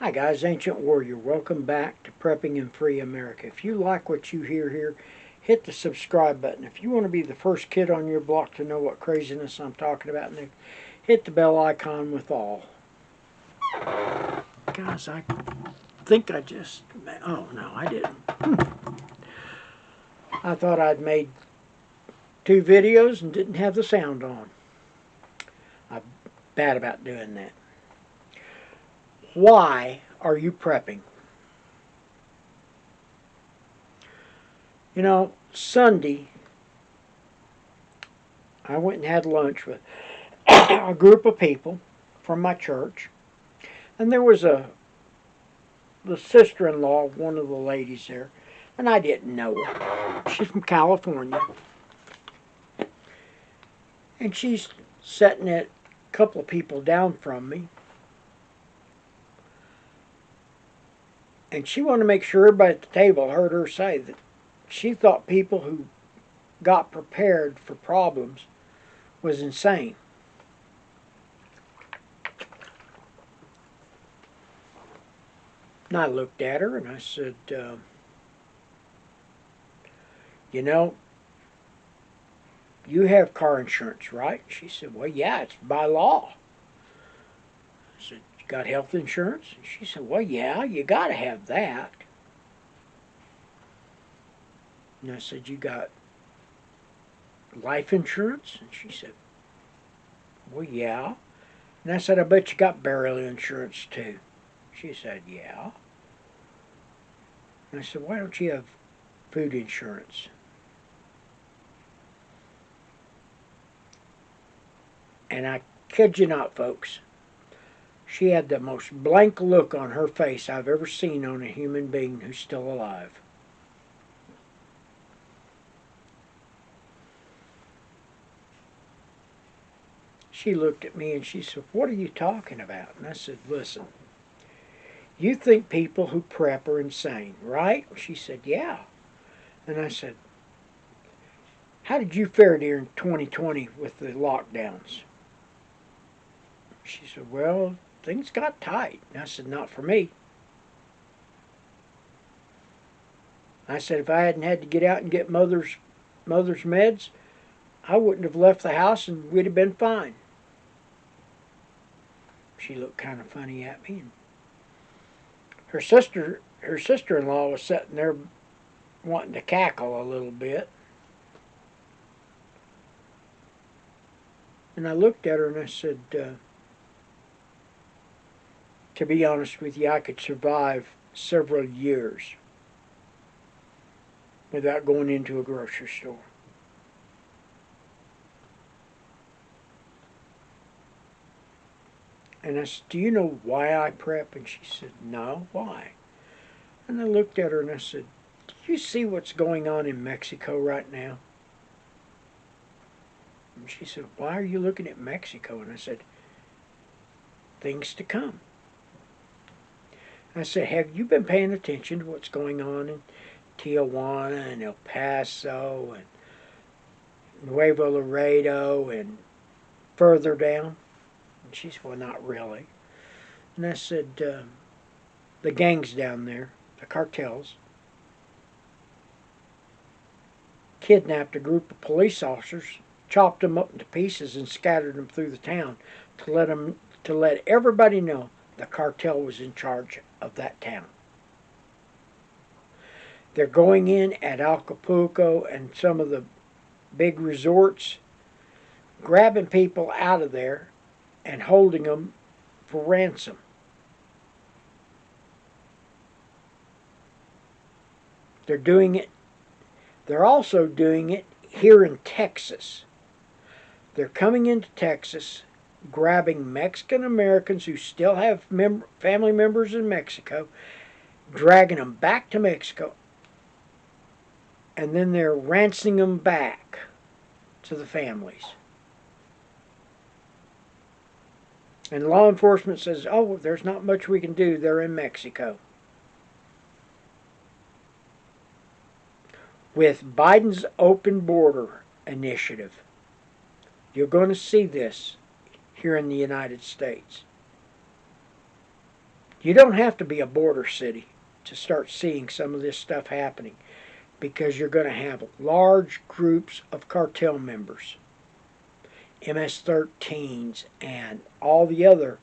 Hi guys, Ancient Warrior. Welcome back to Prepping in Free America. If you like what you hear here, hit the subscribe button. If you want to be the first kid on your block to know what craziness I'm talking about, hit the bell icon with all. Guys, I think I just... Oh, no, I didn't. I thought I'd made 2 videos and didn't have the sound on. I'm bad about doing that. Why are you prepping? You know, Sunday, I went and had lunch with a group of people from my church, and there was the sister-in-law of one of the ladies there, and I didn't know her. She's from California, and she's sitting at a couple of people down from me, and she wanted to make sure everybody at the table heard her say that she thought people who got prepared for problems was insane. And I looked at her and I said, you know, you have car insurance, right? She said, well, yeah, it's by law. I said, you got health insurance? And she said, well, yeah, you got to have that. And I said, you got life insurance? And she said, well, yeah. And I said, I bet you got burial insurance too. She said, yeah. And I said, why don't you have food insurance? And I kid you not, folks, she had the most blank look on her face I've ever seen on a human being who's still alive. She looked at me and she said, what are you talking about? And I said, listen, you think people who prep are insane, right? She said, yeah. And I said, how did you fare during 2020 with the lockdowns? She said, well, things got tight. And I said, not for me. I said, if I hadn't had to get out and get mother's meds, I wouldn't have left the house and we'd have been fine. She looked kind of funny at me. Her sister-in-law was sitting there wanting to cackle a little bit. And I looked at her and I said, to be honest with you, I could survive several years without going into a grocery store. And I said, do you know why I prep? And she said, no, why? And I looked at her and I said, do you see what's going on in Mexico right now? And she said, why are you looking at Mexico? And I said, things to come. I said, have you been paying attention to what's going on in Tijuana and El Paso and Nuevo Laredo and further down? And she said, well, not really. And I said, the gangs down there, the cartels, kidnapped a group of police officers, chopped them up into pieces, and scattered them through the town to let everybody know the cartel was in charge of that town. They're going in at Acapulco and some of the big resorts, grabbing people out of there and holding them for ransom. They're doing it. They're also doing it here in Texas. They're coming into Texas, grabbing Mexican Americans who still have family members in Mexico, dragging them back to Mexico, and then they're ransoming them back to the families. And law enforcement says, oh, there's not much we can do. They're in Mexico. With Biden's open border initiative, you're going to see this here in the United States. You don't have to be a border city to start seeing some of this stuff happening, because you're going to have large groups of cartel members, MS-13s, and all the other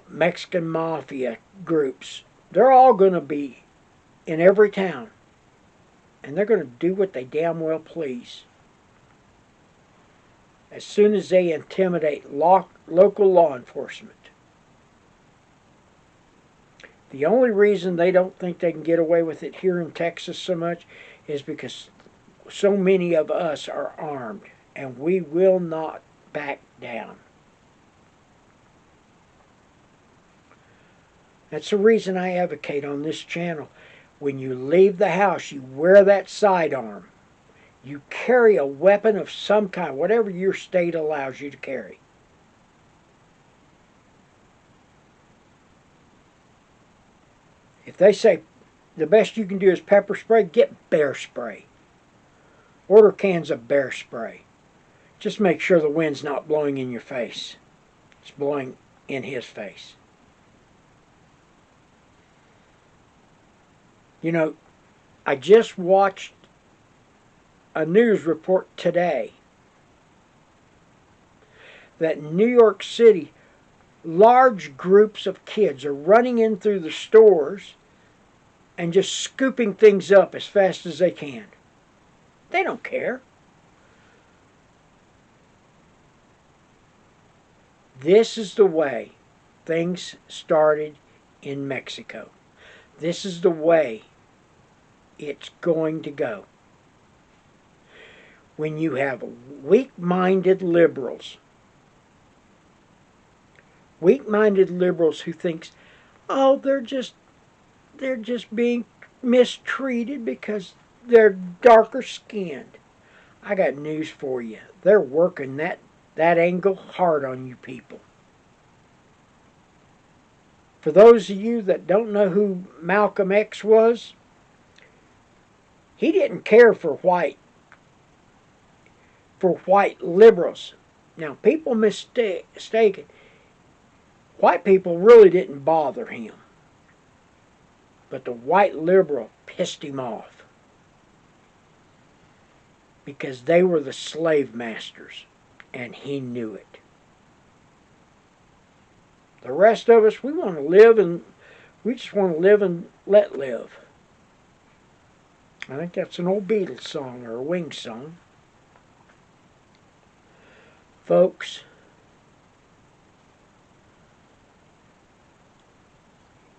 Mexican mafia groups. They're all going to be in every town, and they're going to do what they damn well please. As soon as they intimidate local law enforcement. The only reason they don't think they can get away with it here in Texas so much is because so many of us are armed, and we will not back down. That's the reason I advocate on this channel. When you leave the house, you wear that sidearm. You carry a weapon of some kind, whatever your state allows you to carry. If they say the best you can do is pepper spray, get bear spray. Order cans of bear spray. Just make sure the wind's not blowing in your face. It's blowing in his face. You know, I just watched a news report today that in New York City, large groups of kids are running in through the stores and just scooping things up as fast as they can. They don't care. This is the way things started in Mexico. This is the way it's going to go. When you have weak-minded liberals who thinks, oh, they're just being mistreated because they're darker skinned. I got news for you. They're working that angle hard on you people. For those of you that don't know who Malcolm X was, he didn't care for white liberals. Now, people mistaken. White people really didn't bother him. But the white liberal pissed him off. Because they were the slave masters. And he knew it. The rest of us, we want to live, and we just want to live and let live. I think that's an old Beatles song or a Wings song. Folks,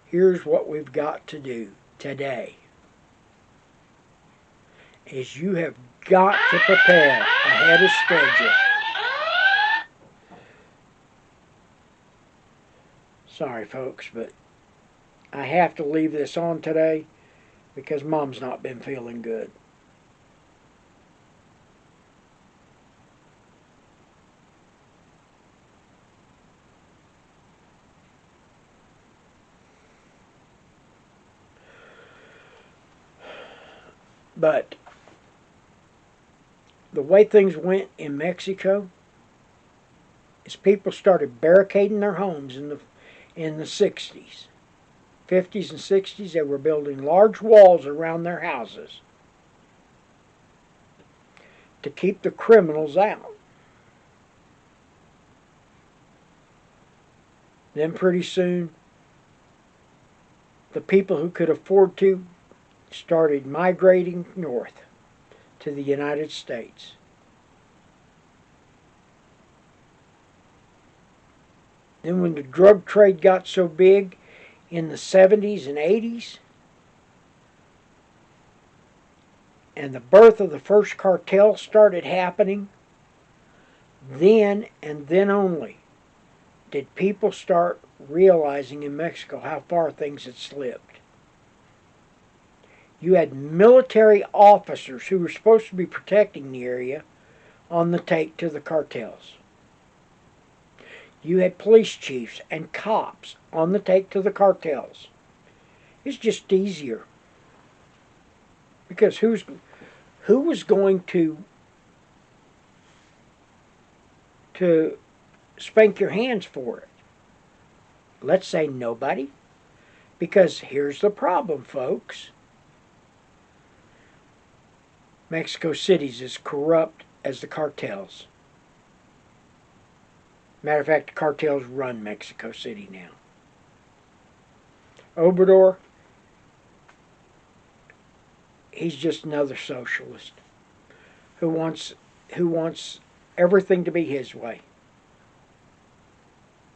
here's what we've got to do today. Is you have got to prepare ahead of schedule. Sorry, folks, but I have to leave this on today because Mom's not been feeling good. But the way things went in Mexico is people started barricading their homes in the 60s. 50s and 60s, they were building large walls around their houses to keep the criminals out. Then pretty soon, the people who could afford to started migrating north to the United States. Then when the drug trade got so big in the 70s and 80s, and the birth of the first cartel started happening, then and then only did people start realizing in Mexico how far things had slipped. You had military officers who were supposed to be protecting the area on the take to the cartels. You had police chiefs and cops on the take to the cartels. It's just easier. Because who was going to spank your hands for it? Let's say nobody. Because here's the problem, folks. Mexico City's as corrupt as the cartels. Matter of fact, the cartels run Mexico City now. Obrador, he's just another socialist who wants everything to be his way.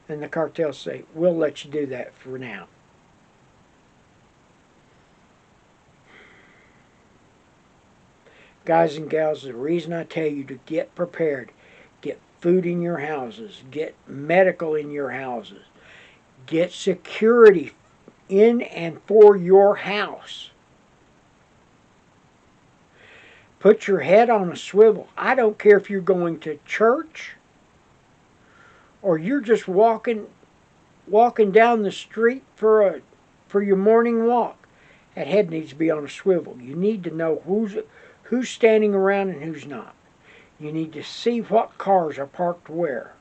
And the cartels say, we'll let you do that for now. Guys and gals, the reason I tell you to get prepared, get food in your houses, get medical in your houses, get security in and for your house. Put your head on a swivel. I don't care if you're going to church or you're just walking down the street for your morning walk. That head needs to be on a swivel. You need to know who's standing around and who's not. You need to see what cars are parked where.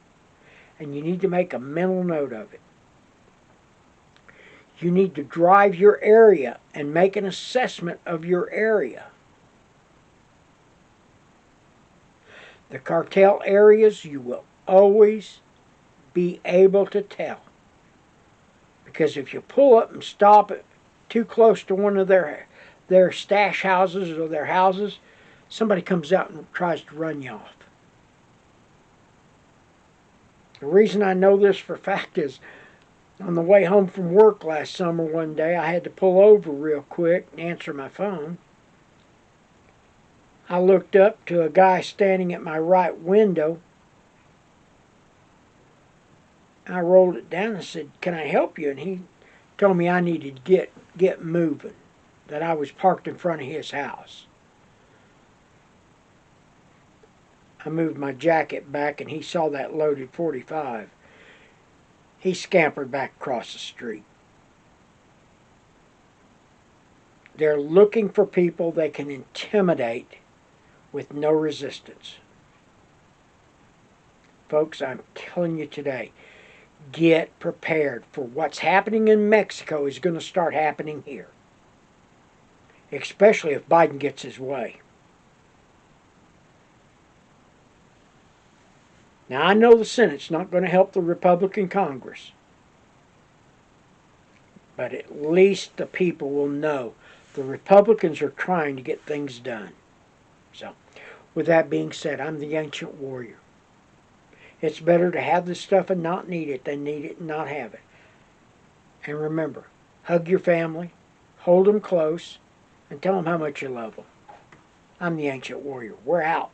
And you need to make a mental note of it. You need to drive your area and make an assessment of your area. The cartel areas you will always be able to tell. Because if you pull up and stop it too close to one of their stash houses or their houses, somebody comes out and tries to run you off. The reason I know this for a fact is on the way home from work last summer one day, I had to pull over real quick and answer my phone. I looked up to a guy standing at my right window. I rolled it down and said, "Can I help you?" And he told me I needed to get moving, that I was parked in front of his house. I moved my jacket back and he saw that loaded .45. He scampered back across the street. They're looking for people they can intimidate with no resistance. Folks, I'm telling you today, get prepared for what's happening in Mexico is going to start happening here. Especially if Biden gets his way. Now, I know the Senate's not going to help the Republican Congress. But at least the people will know the Republicans are trying to get things done. So, with that being said, I'm the Ancient Warrior. It's better to have this stuff and not need it than need it and not have it. And remember, hug your family, hold them close, and tell them how much you love them. I'm the Ancient Warrior. We're out.